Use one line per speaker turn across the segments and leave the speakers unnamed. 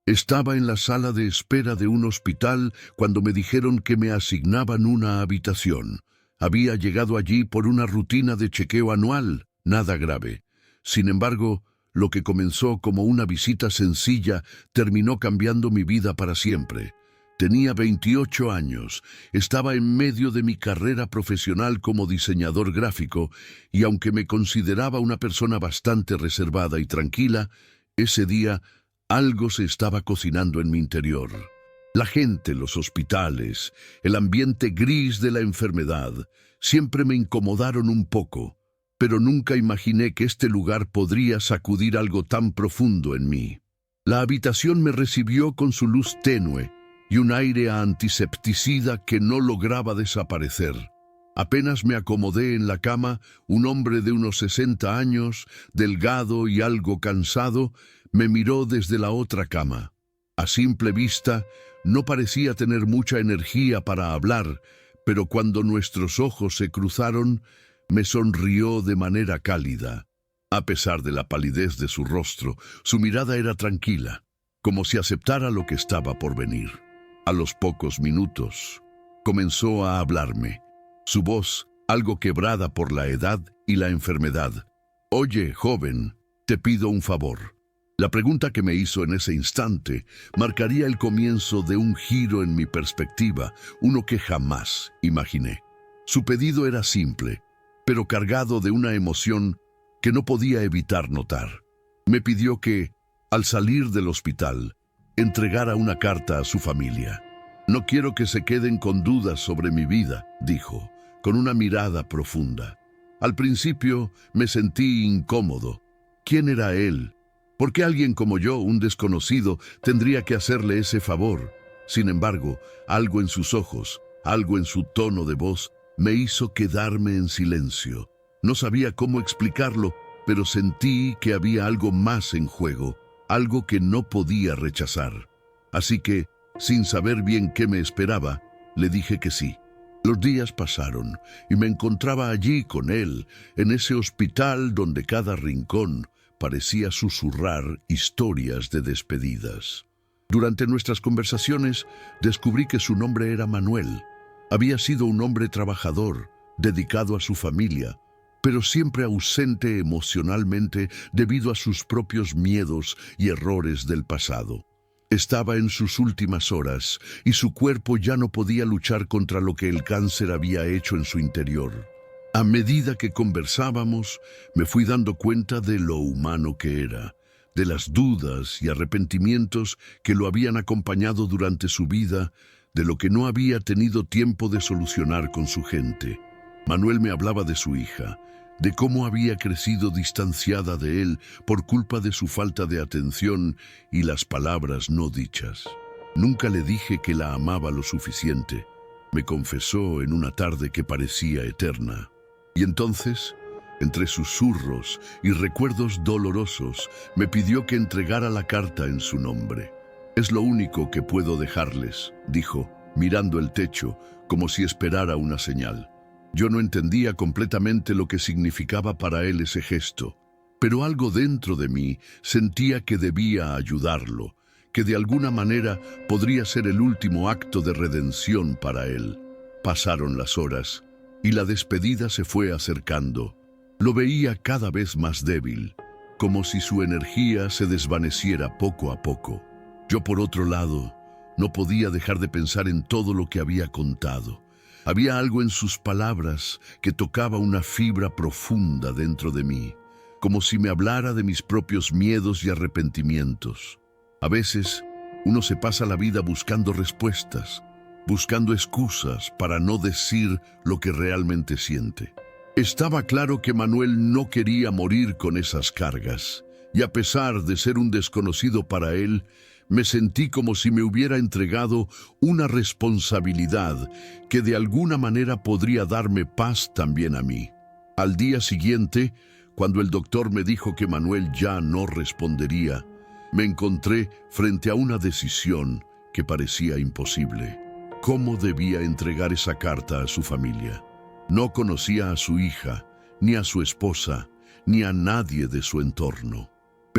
Estaba en la sala de espera de un hospital cuando me dijeron que me asignaban una habitación. Había llegado allí por una rutina de chequeo anual, nada grave. Sin embargo, lo que comenzó como una visita sencilla terminó cambiando mi vida para siempre. Tenía 28 años, estaba en medio de mi carrera profesional como diseñador gráfico y aunque me consideraba una persona bastante reservada y tranquila, ese día algo se estaba cocinando en mi interior. La gente, los hospitales, el ambiente gris de la enfermedad, siempre me incomodaron un poco, pero nunca imaginé que este lugar podría sacudir algo tan profundo en mí. La habitación me recibió con su luz tenue y un aire antisepticida que no lograba desaparecer. Apenas me acomodé en la cama, un hombre de unos 60 años, delgado y algo cansado, me miró desde la otra cama. A simple vista, no parecía tener mucha energía para hablar, pero cuando nuestros ojos se cruzaron, me sonrió de manera cálida. A pesar de la palidez de su rostro, su mirada era tranquila, como si aceptara lo que estaba por venir. A los pocos minutos, comenzó a hablarme. Su voz, algo quebrada por la edad y la enfermedad. «Oye, joven, te pido un favor». La pregunta que me hizo en ese instante marcaría el comienzo de un giro en mi perspectiva, uno que jamás imaginé. Su pedido era simple, pero cargado de una emoción que no podía evitar notar. Me pidió que, al salir del hospital, entregara una carta a su familia. «No quiero que se queden con dudas sobre mi vida», dijo, con una mirada profunda. Al principio me sentí incómodo. ¿Quién era él? ¿Por qué alguien como yo, un desconocido, tendría que hacerle ese favor? Sin embargo, algo en sus ojos, algo en su tono de voz, me hizo quedarme en silencio. No sabía cómo explicarlo, pero sentí que había algo más en juego, algo que no podía rechazar. Así que, sin saber bien qué me esperaba, le dije que sí. Los días pasaron y me encontraba allí con él, en ese hospital donde cada rincón parecía susurrar historias de despedidas. Durante nuestras conversaciones descubrí que su nombre era Manuel. Había sido un hombre trabajador, dedicado a su familia, pero siempre ausente emocionalmente debido a sus propios miedos y errores del pasado. Estaba en sus últimas horas y su cuerpo ya no podía luchar contra lo que el cáncer había hecho en su interior. A medida que conversábamos, me fui dando cuenta de lo humano que era, de las dudas y arrepentimientos que lo habían acompañado durante su vida, de lo que no había tenido tiempo de solucionar con su gente. Manuel me hablaba de su hija, de cómo había crecido distanciada de él por culpa de su falta de atención y las palabras no dichas. Nunca le dije que la amaba lo suficiente. Me confesó en una tarde que parecía eterna. Y entonces, entre susurros y recuerdos dolorosos, me pidió que entregara la carta en su nombre. «Es lo único que puedo dejarles», dijo, mirando el techo, como si esperara una señal. Yo no entendía completamente lo que significaba para él ese gesto, pero algo dentro de mí sentía que debía ayudarlo, que de alguna manera podría ser el último acto de redención para él. Pasaron las horas y la despedida se fue acercando. Lo veía cada vez más débil, como si su energía se desvaneciera poco a poco. Yo, por otro lado, no podía dejar de pensar en todo lo que había contado. Había algo en sus palabras que tocaba una fibra profunda dentro de mí, como si me hablara de mis propios miedos y arrepentimientos. A veces, uno se pasa la vida buscando respuestas, buscando excusas para no decir lo que realmente siente. Estaba claro que Manuel no quería morir con esas cargas, y a pesar de ser un desconocido para él, me sentí como si me hubiera entregado una responsabilidad que de alguna manera podría darme paz también a mí. Al día siguiente, cuando el doctor me dijo que Manuel ya no respondería, me encontré frente a una decisión que parecía imposible. ¿Cómo debía entregar esa carta a su familia? No conocía a su hija, ni a su esposa, ni a nadie de su entorno.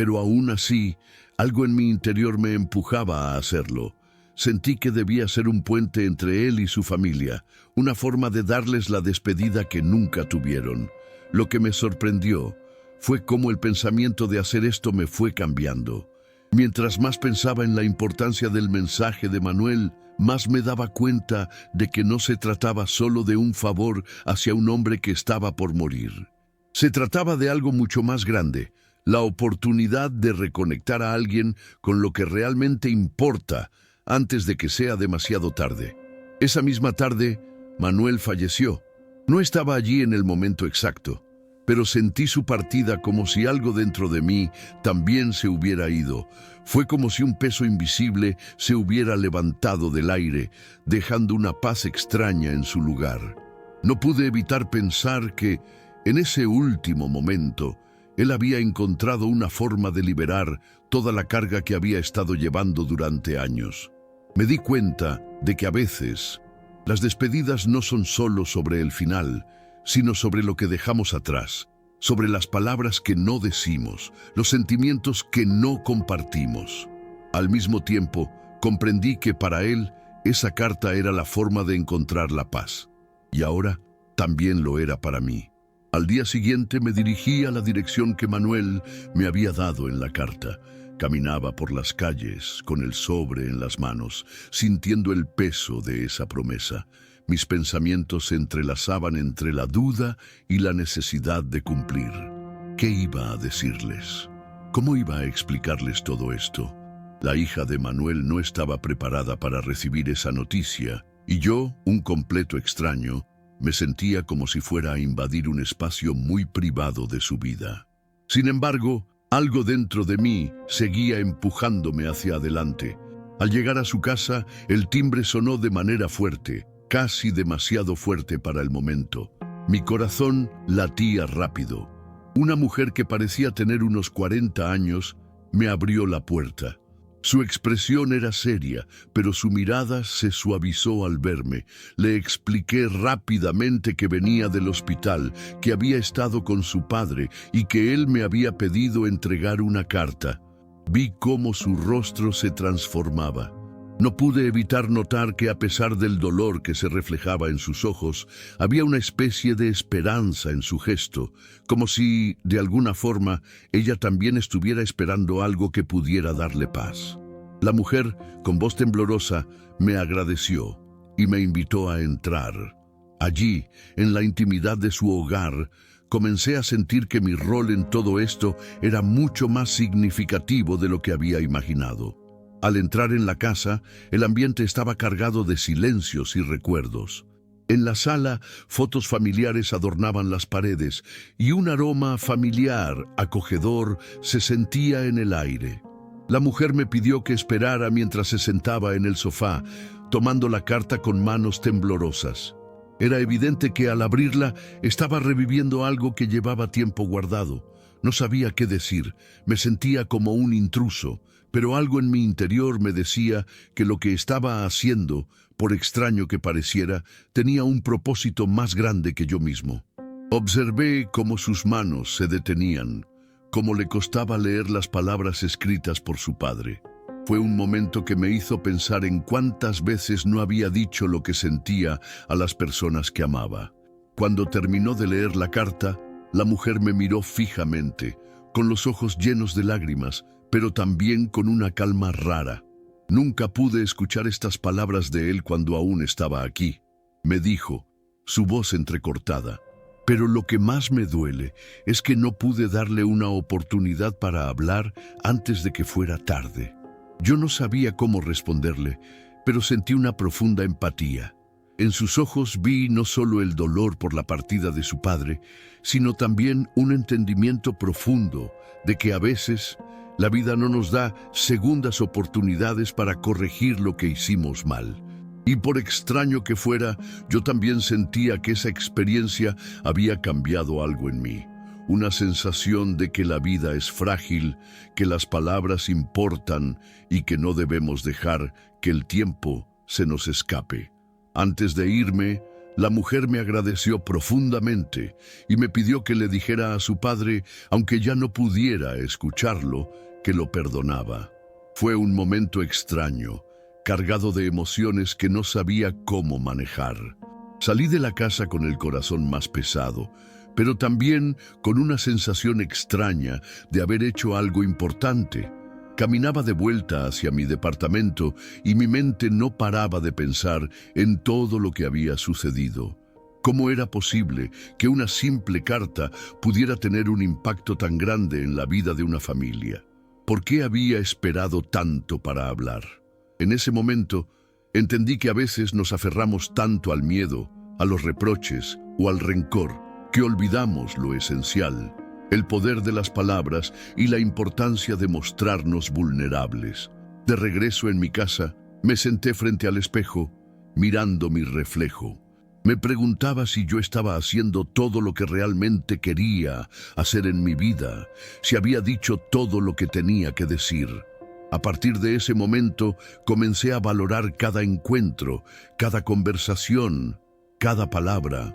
Pero aún así, algo en mi interior me empujaba a hacerlo. Sentí que debía ser un puente entre él y su familia, una forma de darles la despedida que nunca tuvieron. Lo que me sorprendió fue cómo el pensamiento de hacer esto me fue cambiando. Mientras más pensaba en la importancia del mensaje de Manuel, más me daba cuenta de que no se trataba solo de un favor hacia un hombre que estaba por morir. Se trataba de algo mucho más grande, la oportunidad de reconectar a alguien con lo que realmente importa antes de que sea demasiado tarde. Esa misma tarde, Manuel falleció. No estaba allí en el momento exacto, pero sentí su partida como si algo dentro de mí también se hubiera ido. Fue como si un peso invisible se hubiera levantado del aire, dejando una paz extraña en su lugar. No pude evitar pensar que, en ese último momento, él había encontrado una forma de liberar toda la carga que había estado llevando durante años. Me di cuenta de que a veces las despedidas no son solo sobre el final, sino sobre lo que dejamos atrás, sobre las palabras que no decimos, los sentimientos que no compartimos. Al mismo tiempo, comprendí que para él esa carta era la forma de encontrar la paz. Y ahora también lo era para mí. Al día siguiente me dirigí a la dirección que Manuel me había dado en la carta. Caminaba por las calles con el sobre en las manos, sintiendo el peso de esa promesa. Mis pensamientos se entrelazaban entre la duda y la necesidad de cumplir. ¿Qué iba a decirles? ¿Cómo iba a explicarles todo esto? La hija de Manuel no estaba preparada para recibir esa noticia, y yo, un completo extraño, me sentía como si fuera a invadir un espacio muy privado de su vida. Sin embargo, algo dentro de mí seguía empujándome hacia adelante. Al llegar a su casa, el timbre sonó de manera fuerte, casi demasiado fuerte para el momento. Mi corazón latía rápido. Una mujer que parecía tener unos 40 años me abrió la puerta. Su expresión era seria, pero su mirada se suavizó al verme. Le expliqué rápidamente que venía del hospital, que había estado con su padre y que él me había pedido entregar una carta. Vi cómo su rostro se transformaba. No pude evitar notar que a pesar del dolor que se reflejaba en sus ojos, había una especie de esperanza en su gesto, como si, de alguna forma, ella también estuviera esperando algo que pudiera darle paz. La mujer, con voz temblorosa, me agradeció y me invitó a entrar. Allí, en la intimidad de su hogar, comencé a sentir que mi rol en todo esto era mucho más significativo de lo que había imaginado. Al entrar en la casa, el ambiente estaba cargado de silencios y recuerdos. En la sala, fotos familiares adornaban las paredes y un aroma familiar, acogedor, se sentía en el aire. La mujer me pidió que esperara mientras se sentaba en el sofá, tomando la carta con manos temblorosas. Era evidente que al abrirla estaba reviviendo algo que llevaba tiempo guardado. No sabía qué decir, me sentía como un intruso, pero algo en mi interior me decía que lo que estaba haciendo, por extraño que pareciera, tenía un propósito más grande que yo mismo. Observé cómo sus manos se detenían, cómo le costaba leer las palabras escritas por su padre. Fue un momento que me hizo pensar en cuántas veces no había dicho lo que sentía a las personas que amaba. Cuando terminó de leer la carta, la mujer me miró fijamente, con los ojos llenos de lágrimas, pero también con una calma rara. Nunca pude escuchar estas palabras de él cuando aún estaba aquí. Me dijo, su voz entrecortada. Pero lo que más me duele es que no pude darle una oportunidad para hablar antes de que fuera tarde. Yo no sabía cómo responderle, pero sentí una profunda empatía. En sus ojos vi no solo el dolor por la partida de su padre, sino también un entendimiento profundo de que a veces la vida no nos da segundas oportunidades para corregir lo que hicimos mal. Y por extraño que fuera, yo también sentía que esa experiencia había cambiado algo en mí. Una sensación de que la vida es frágil, que las palabras importan y que no debemos dejar que el tiempo se nos escape. Antes de irme, La mujer me agradeció profundamente y me pidió que le dijera a su padre, aunque ya no pudiera escucharlo, que lo perdonaba. Fue un momento extraño, cargado de emociones que no sabía cómo manejar. Salí de la casa con el corazón más pesado, pero también con una sensación extraña de haber hecho algo importante. Caminaba de vuelta hacia mi departamento y mi mente no paraba de pensar en todo lo que había sucedido. ¿Cómo era posible que una simple carta pudiera tener un impacto tan grande en la vida de una familia? ¿Por qué había esperado tanto para hablar? En ese momento, entendí que a veces nos aferramos tanto al miedo, a los reproches o al rencor, que olvidamos lo esencial, el poder de las palabras y la importancia de mostrarnos vulnerables. De regreso en mi casa, me senté frente al espejo, mirando mi reflejo. Me preguntaba si yo estaba haciendo todo lo que realmente quería hacer en mi vida, si había dicho todo lo que tenía que decir. A partir de ese momento, comencé a valorar cada encuentro, cada conversación, cada palabra.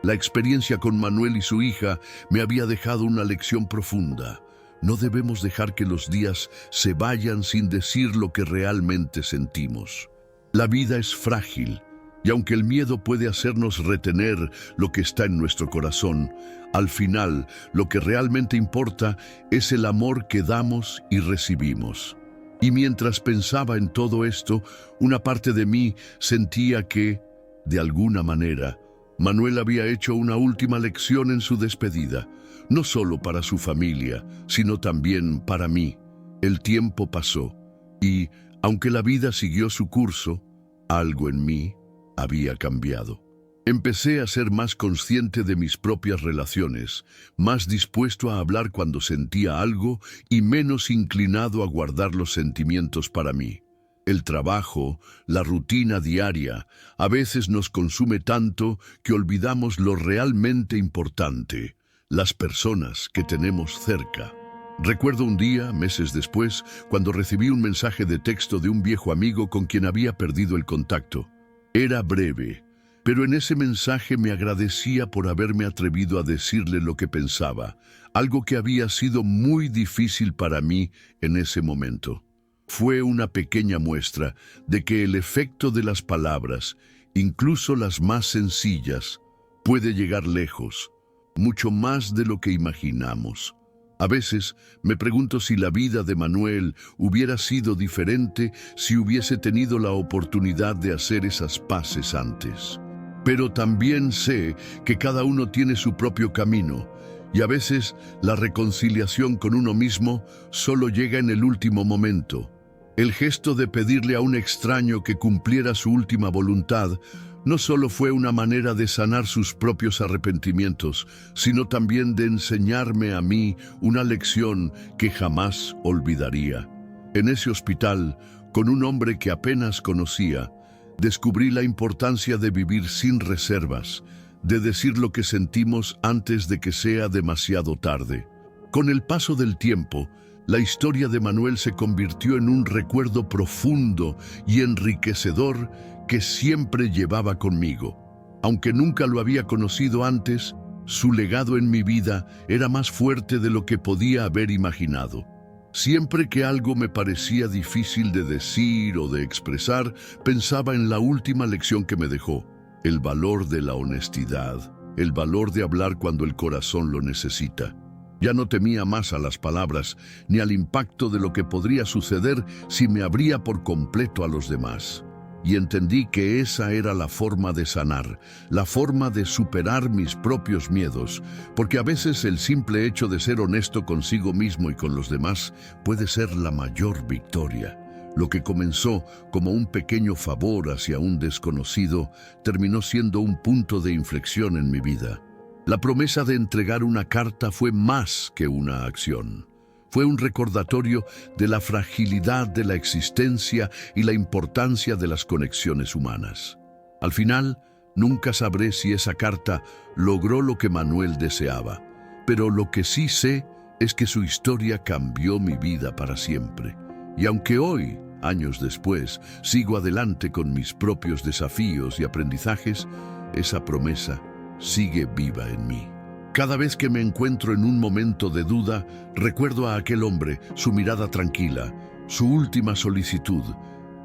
La experiencia con Manuel y su hija me había dejado una lección profunda. No debemos dejar que los días se vayan sin decir lo que realmente sentimos. La vida es frágil, y aunque el miedo puede hacernos retener lo que está en nuestro corazón, al final lo que realmente importa es el amor que damos y recibimos. Y mientras pensaba en todo esto, una parte de mí sentía que, de alguna manera, Manuel había hecho una última lección en su despedida, no solo para su familia, sino también para mí. El tiempo pasó y, aunque la vida siguió su curso, algo en mí había cambiado. Empecé a ser más consciente de mis propias relaciones, más dispuesto a hablar cuando sentía algo y menos inclinado a guardar los sentimientos para mí. El trabajo, la rutina diaria, a veces nos consume tanto que olvidamos lo realmente importante, las personas que tenemos cerca. Recuerdo un día, meses después, cuando recibí un mensaje de texto de un viejo amigo con quien había perdido el contacto. Era breve, pero en ese mensaje me agradecía por haberme atrevido a decirle lo que pensaba, algo que había sido muy difícil para mí en ese momento. Fue una pequeña muestra de que el efecto de las palabras, incluso las más sencillas, puede llegar lejos, mucho más de lo que imaginamos. A veces me pregunto si la vida de Manuel hubiera sido diferente si hubiese tenido la oportunidad de hacer esas paces antes. Pero también sé que cada uno tiene su propio camino, y a veces la reconciliación con uno mismo solo llega en el último momento. El gesto de pedirle a un extraño que cumpliera su última voluntad no solo fue una manera de sanar sus propios arrepentimientos, sino también de enseñarme a mí una lección que jamás olvidaría. En ese hospital, con un hombre que apenas conocía, descubrí la importancia de vivir sin reservas, de decir lo que sentimos antes de que sea demasiado tarde. Con el paso del tiempo, la historia de Manuel se convirtió en un recuerdo profundo y enriquecedor que siempre llevaba conmigo. Aunque nunca lo había conocido antes, su legado en mi vida era más fuerte de lo que podía haber imaginado. Siempre que algo me parecía difícil de decir o de expresar, pensaba en la última lección que me dejó: el valor de la honestidad, el valor de hablar cuando el corazón lo necesita. Ya no temía más a las palabras ni al impacto de lo que podría suceder si me abría por completo a los demás. Y entendí que esa era la forma de sanar, la forma de superar mis propios miedos, porque a veces el simple hecho de ser honesto consigo mismo y con los demás puede ser la mayor victoria. Lo que comenzó como un pequeño favor hacia un desconocido terminó siendo un punto de inflexión en mi vida. La promesa de entregar una carta fue más que una acción. Fue un recordatorio de la fragilidad de la existencia y la importancia de las conexiones humanas. Al final, nunca sabré si esa carta logró lo que Manuel deseaba, pero lo que sí sé es que su historia cambió mi vida para siempre. Y aunque hoy, años después, sigo adelante con mis propios desafíos y aprendizajes, esa promesa sigue viva en mí. Cada vez que me encuentro en un momento de duda, recuerdo a aquel hombre, su mirada tranquila, su última solicitud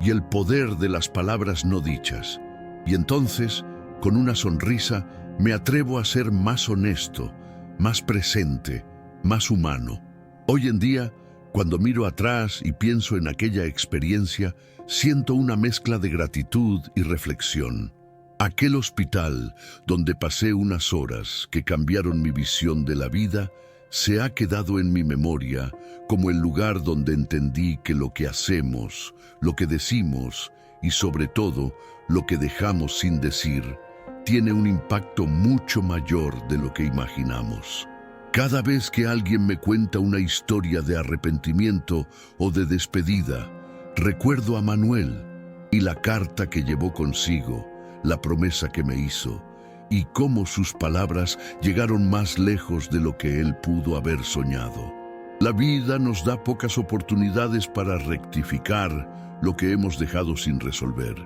y el poder de las palabras no dichas. Y entonces, con una sonrisa, me atrevo a ser más honesto, más presente, más humano. Hoy en día, cuando miro atrás y pienso en aquella experiencia, siento una mezcla de gratitud y reflexión. Aquel hospital donde pasé unas horas que cambiaron mi visión de la vida, se ha quedado en mi memoria como el lugar donde entendí que lo que hacemos, lo que decimos y sobre todo lo que dejamos sin decir, tiene un impacto mucho mayor de lo que imaginamos. Cada vez que alguien me cuenta una historia de arrepentimiento o de despedida, recuerdo a Manuel y la carta que llevó consigo, la promesa que me hizo, y cómo sus palabras llegaron más lejos de lo que él pudo haber soñado. La vida nos da pocas oportunidades para rectificar lo que hemos dejado sin resolver,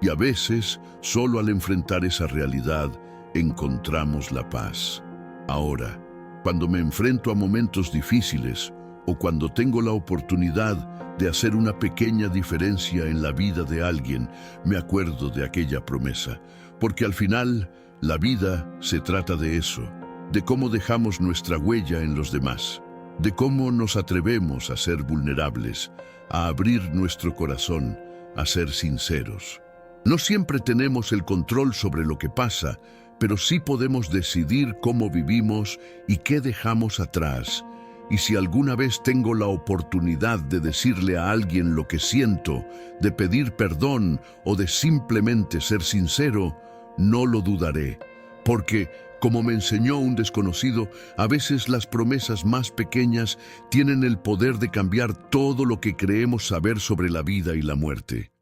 y a veces, solo al enfrentar esa realidad, encontramos la paz. Ahora, cuando me enfrento a momentos difíciles o cuando tengo la oportunidad de hacer una pequeña diferencia en la vida de alguien, me acuerdo de aquella promesa, porque al final la vida se trata de eso, de cómo dejamos nuestra huella en los demás, de cómo nos atrevemos a ser vulnerables, a abrir nuestro corazón, a ser sinceros. No siempre tenemos el control sobre lo que pasa, pero sí podemos decidir cómo vivimos y qué dejamos atrás. Y si alguna vez tengo la oportunidad de decirle a alguien lo que siento, de pedir perdón o de simplemente ser sincero, no lo dudaré. Porque, como me enseñó un desconocido, a veces las promesas más pequeñas tienen el poder de cambiar todo lo que creemos saber sobre la vida y la muerte.